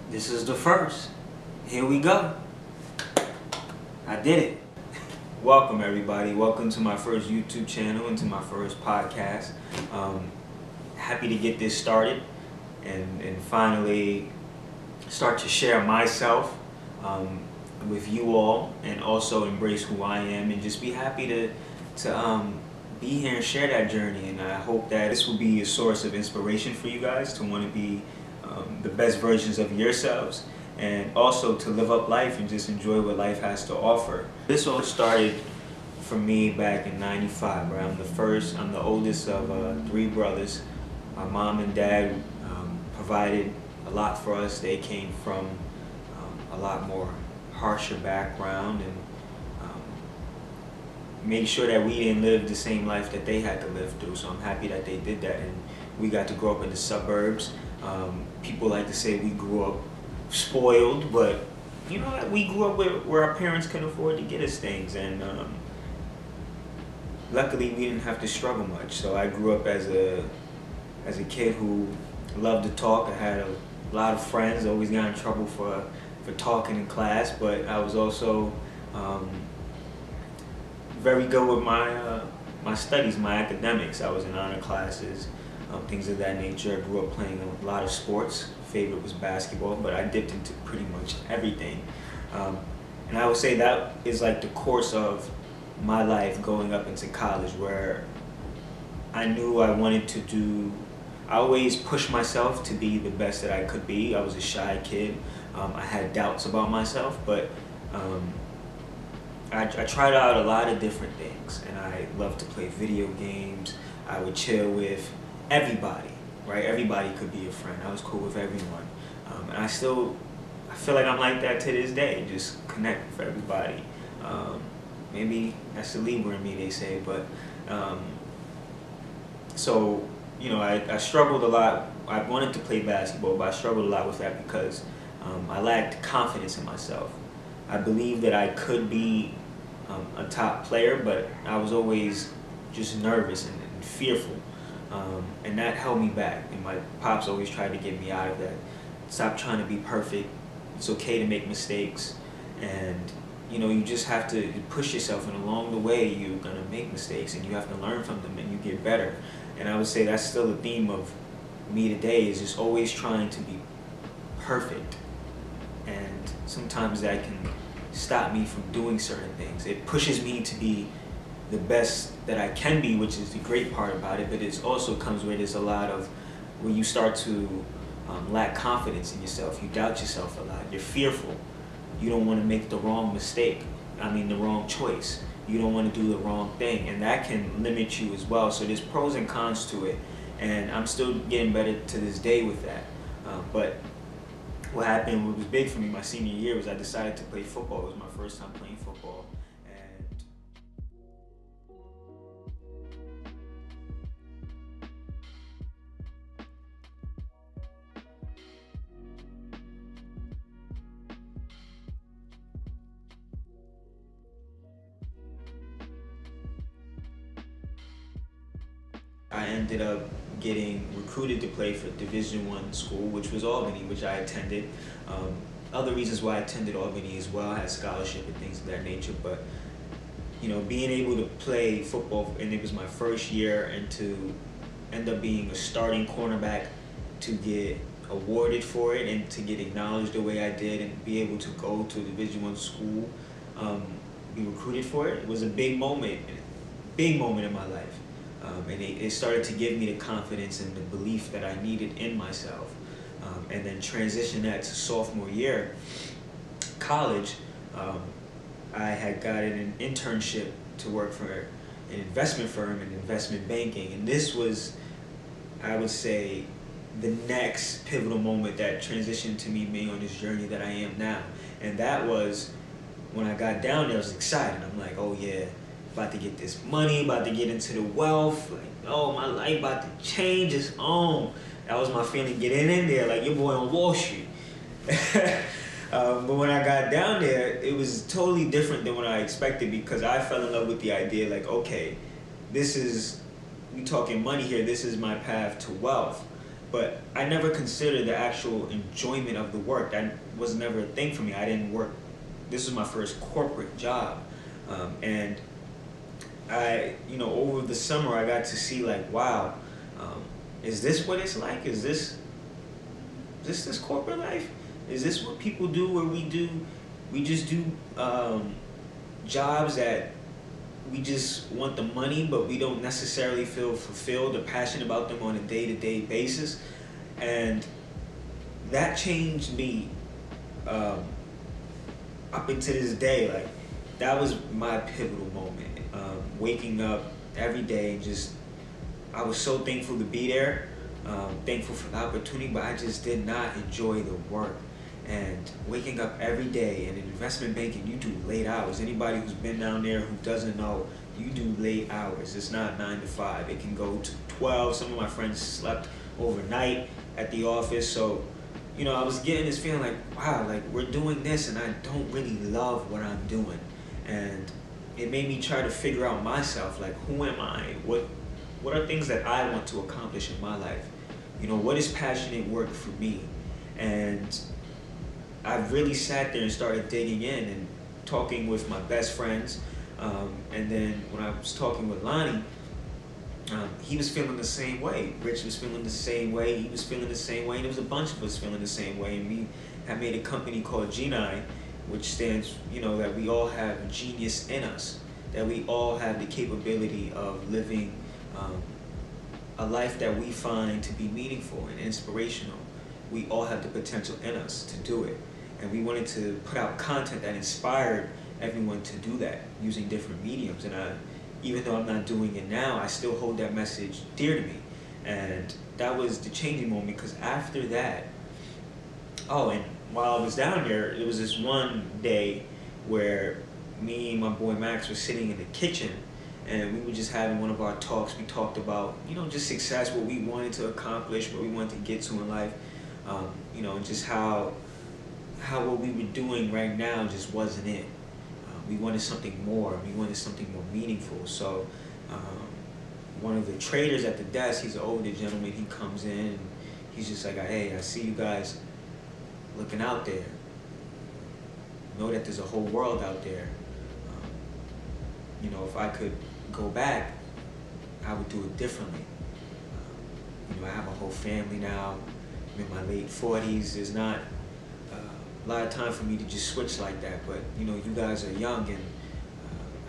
This is the first. Here we go. I did it. Welcome everybody. Welcome to my first YouTube channel and to my first podcast. Happy to get this started and finally start to share myself with you all, and also embrace who I am and just be happy to be here and share that journey. And I hope that this will be a source of inspiration for you guys to want to be the best versions of yourselves, and also to live up life and just enjoy what life has to offer. This all started for me back in '95, where I'm the oldest of three brothers. My mom and dad provided a lot for us. They came from a lot more harsher background, and made sure that we didn't live the same life that they had to live through. So I'm happy that they did that, and we got to grow up in the suburbs. People like to say we grew up spoiled, but you know, we grew up where our parents could afford to get us things, and luckily we didn't have to struggle much. So I grew up as a kid who loved to talk. I had a lot of friends. Always got in trouble for talking in class, but I was also very good with my studies, my academics. I was in honor classes, things of that nature. I grew up playing a lot of sports. Favorite was basketball, but I dipped into pretty much everything. And I would say that is like the course of my life going up into college, where I knew I wanted to do. I always pushed myself to be the best that I could be. I was a shy kid. I had doubts about myself, but I tried out a lot of different things, and I loved to play video games. I would chill with everybody, right? Everybody could be a friend. I was cool with everyone. And I feel like I'm like that to this day, just connect with everybody. Maybe that's the Libra in me, they say, but so, you know, I struggled a lot. I wanted to play basketball, but I struggled a lot with that because I lacked confidence in myself. I believed that I could be a top player, but I was always just nervous and fearful. And that held me back. And my pops always tried to get me out of that. Stop trying to be perfect. It's okay to make mistakes. And you know, you just have to push yourself, and along the way you're gonna make mistakes, and you have to learn from them, and you get better. And I would say that's still the theme of me today, is just always trying to be perfect. And sometimes that can stop me from doing certain things. It pushes me to be the best that I can be, which is the great part about it, but it also comes where there's a lot of, where you start to lack confidence in yourself. You doubt yourself a lot. You're fearful. You don't want to make the wrong mistake. The wrong choice. You don't want to do the wrong thing, and that can limit you as well. So there's pros and cons to it, and I'm still getting better to this day with that. But what happened, what was big for me my senior year, was I decided to play football. It was my first time playing football. I ended up getting recruited to play for Division I school, which was Albany, which I attended. Other reasons why I attended Albany as well, I had scholarship and things of that nature, but you know, being able to play football, and it was my first year, and to end up being a starting cornerback, to get awarded for it and to get acknowledged the way I did, and be able to go to a Division I school, be recruited for it, was a big moment in my life. And it started to give me the confidence and the belief that I needed in myself. And then transition that to sophomore year, college. I had gotten an internship to work for an investment firm in investment banking. And this was, I would say, the next pivotal moment that transitioned to me being on this journey that I am now. And that was when I got down there. I was excited. I'm like, oh yeah, about to get this money, about to get into the wealth, like, oh, my life about to change its own. That was my feeling getting in there, like your boy on Wall Street. But when I got down there, it was totally different than what I expected, because I fell in love with the idea, like, okay, we talking money here, this is my path to wealth. but I never considered the actual enjoyment of the work. That was never a thing for me. I didn't work. This was my first corporate job, and over the summer I got to see like, wow, is this what it's like? Is this corporate life? Is this what people do? Where we just do jobs that we just want the money, but we don't necessarily feel fulfilled or passionate about them on a day-to-day basis. And that changed me up until this day. Like, that was my pivotal moment. Waking up every day and I was so thankful to be there, thankful for the opportunity, but I just did not enjoy the work. And waking up every day, and in investment banking, you do late hours. Anybody who's been down there who doesn't know, you do late hours. It's not 9 to 5. It can go to 12. Some of my friends slept overnight at the office. So, I was getting this feeling like, wow, like we're doing this and I don't really love what I'm doing. And it made me try to figure out myself, like, who am I? What are things that I want to accomplish in my life? What is passionate work for me? And I really sat there and started digging in and talking with my best friends. And then when I was talking with Lonnie, he was feeling the same way. Rich was feeling the same way. He was feeling the same way. And there was a bunch of us feeling the same way. And we have made a company called G9, which stands, that we all have genius in us, that we all have the capability of living a life that we find to be meaningful and inspirational. We all have the potential in us to do it. And we wanted to put out content that inspired everyone to do that using different mediums. And even though I'm not doing it now, I still hold that message dear to me. And that was the changing moment, because after that, and while I was down there, it was this one day where me and my boy Max were sitting in the kitchen, and we were just having one of our talks. We talked about, just success, what we wanted to accomplish, what we wanted to get to in life, just how what we were doing right now just wasn't it. We wanted something more. We wanted something more meaningful. So one of the traders at the desk, he's an older gentleman, he comes in and he's just like, hey, I see you guys looking out there. Know that there's a whole world out there. If I could go back, I would do it differently. I have a whole family now. I'm in my late 40s. There's not a lot of time for me to just switch like that, but you guys are young, and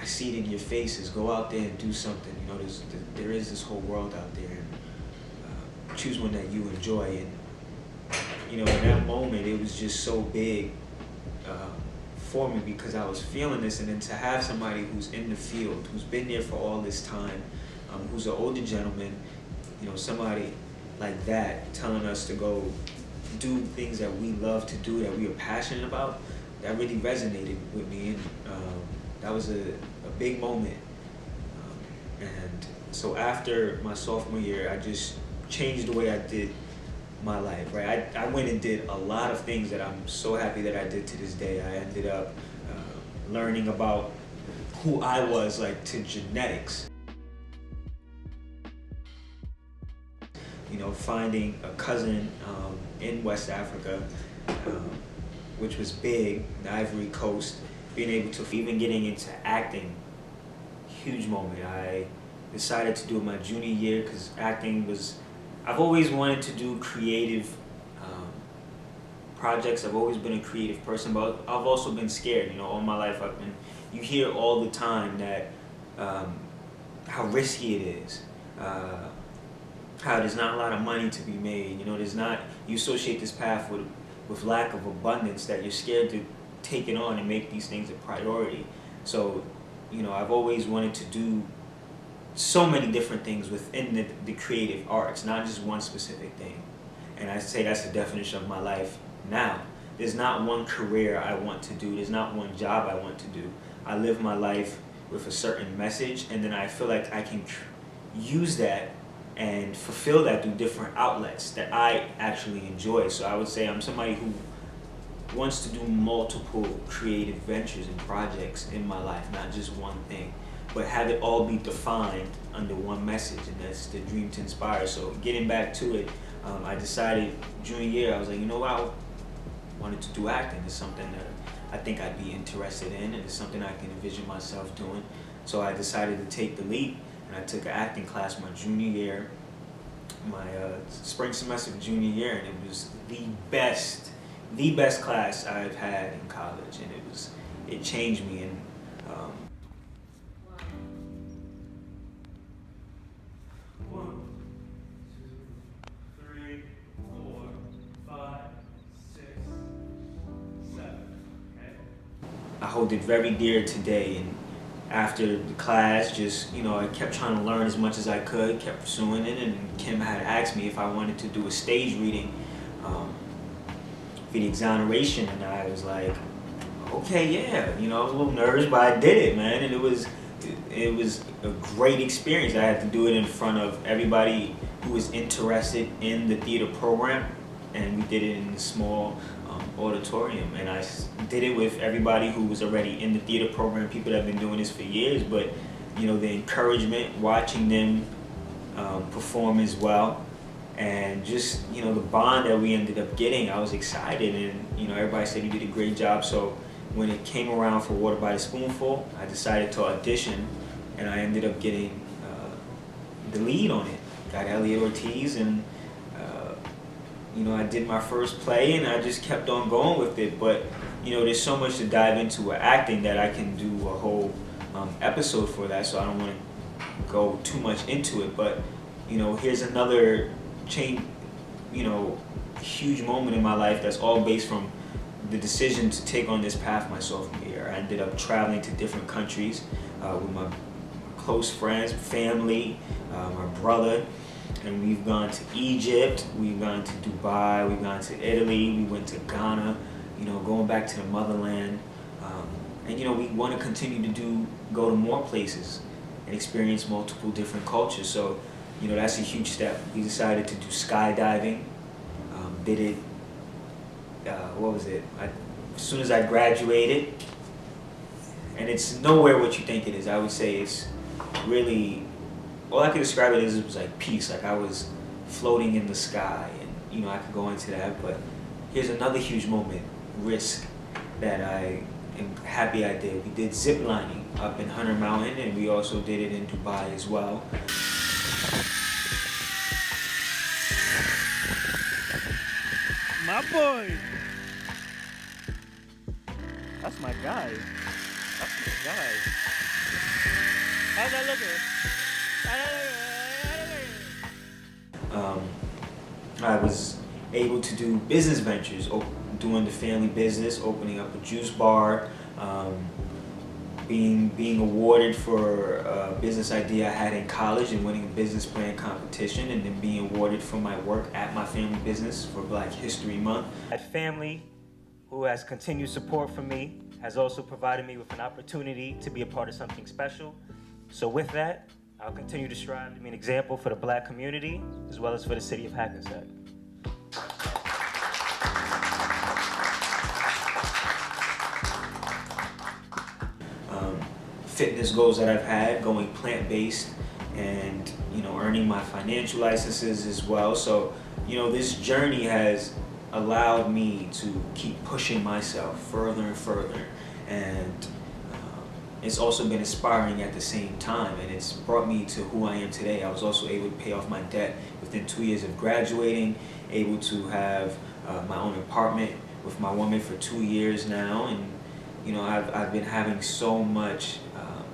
I see it in your faces. Go out there and do something. There is this whole world out there, and choose one that you enjoy. And in that moment, it was just so big for me, because I was feeling this, and then to have somebody who's in the field, who's been there for all this time, who's an older gentleman, somebody like that telling us to go do things that we love to do, that we are passionate about, that really resonated with me. And that was a big moment. And so after my sophomore year, I just changed the way I did my life, right? I went and did a lot of things that I'm so happy that I did to this day. I ended up learning about who I was, like, to genetics. Finding a cousin in West Africa, which was big, the Ivory Coast, being able to even getting into acting, huge moment. I decided to do it my junior year because acting was, I've always wanted to do creative projects. I've always been a creative person, but I've also been scared. All my life you hear all the time that how risky it is. How there's not a lot of money to be made. You associate this path with lack of abundance, that you're scared to take it on and make these things a priority. So, I've always wanted to do so many different things within the creative arts, not just one specific thing. And I say that's the definition of my life now. There's not one career I want to do. There's not one job I want to do. I live my life with a certain message, and then I feel like I can use that and fulfill that through different outlets that I actually enjoy. So I would say I'm somebody who wants to do multiple creative ventures and projects in my life, not just one thing, but have it all be defined under one message, and that's the dream to inspire. So getting back to it, I decided junior year, I was like, you know what, I wanted to do acting. It's something that I think I'd be interested in, and it's something I can envision myself doing. So I decided to take the leap, and I took an acting class my junior year, my spring semester of junior year, and it was the best class I've had in college, and it changed me. And um, 1, 2, 3, 4, 5, 6, 7. Okay. I hold it very dear today, and after the class, just, I kept trying to learn as much as I could, kept pursuing it, and Kim had asked me if I wanted to do a stage reading for the exoneration, and I was like, okay, yeah, I was a little nervous, but I did it, man, and it was a great experience. I had to do it in front of everybody who was interested in the theater program, and we did it in a small auditorium, and I did it with everybody who was already in the theater program, people that have been doing this for years, but the encouragement, watching them perform as well, and just the bond that we ended up getting, I was excited, and everybody said you did a great job. So when it came around for Water by the Spoonful, I decided to audition, and I ended up getting the lead on it. Got Elliot Ortiz, and I did my first play, and I just kept on going with it. But there's so much to dive into with acting that I can do a whole episode for that, so I don't want to go too much into it. But here's another huge moment in my life that's all based from the decision to take on this path my sophomore year. I ended up traveling to different countries with my close friends, family, my brother, and we've gone to Egypt, we've gone to Dubai, we've gone to Italy, we went to Ghana, going back to the motherland. And we want to continue to go to more places and experience multiple different cultures. So that's a huge step. We decided to do skydiving. Did it, as soon as I graduated. And it's nowhere what you think it is. I would say it's really, all I could describe it as, it was like peace. Like I was floating in the sky, and I could go into that. But here's another huge moment, risk, that I am happy I did. We did zip lining up in Hunter Mountain, and we also did it in Dubai as well. My boy. That's my guy. That's my guy. How's that looking? I was able to do business ventures, doing the family business, opening up a juice bar, being awarded for a business idea I had in college and winning a business plan competition, and then being awarded for my work at my family business for Black History Month. That family, who has continued support from me, has also provided me with an opportunity to be a part of something special. So with that, I'll continue to strive to be an example for the Black community, as well as for the city of Hackensack. Fitness goals that I've had, going plant-based, and earning my financial licenses as well. So this journey has allowed me to keep pushing myself further and further, and it's also been inspiring at the same time, and it's brought me to who I am today. I was also able to pay off my debt within 2 years of graduating, able to have my own apartment with my woman for 2 years now, and I've been having so much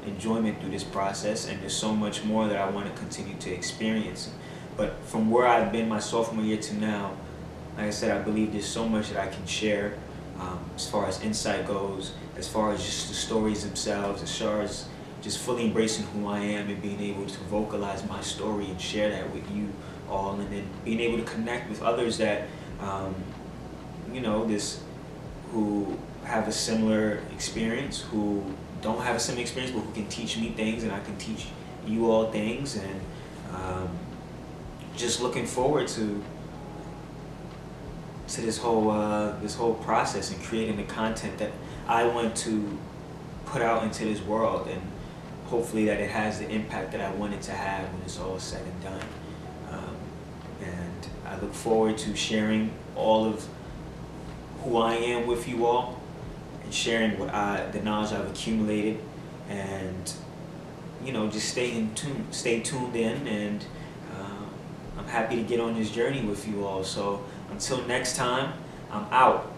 enjoyment through this process, and there's so much more that I want to continue to experience. But from where I've been my sophomore year to now, like I said, I believe there's so much that I can share as far as insight goes, as far as just the stories themselves, as far as just fully embracing who I am and being able to vocalize my story and share that with you all, and then being able to connect with others that who have a similar experience, who don't have a similar experience, but who can teach me things and I can teach you all things, and just looking forward to this whole process and creating the content that I want to put out into this world, and hopefully that it has the impact that I want it to have when it's all said and done. And I look forward to sharing all of who I am with you all, and sharing the knowledge I've accumulated, and just stay tuned in, and I'm happy to get on this journey with you all. So until next time, I'm out.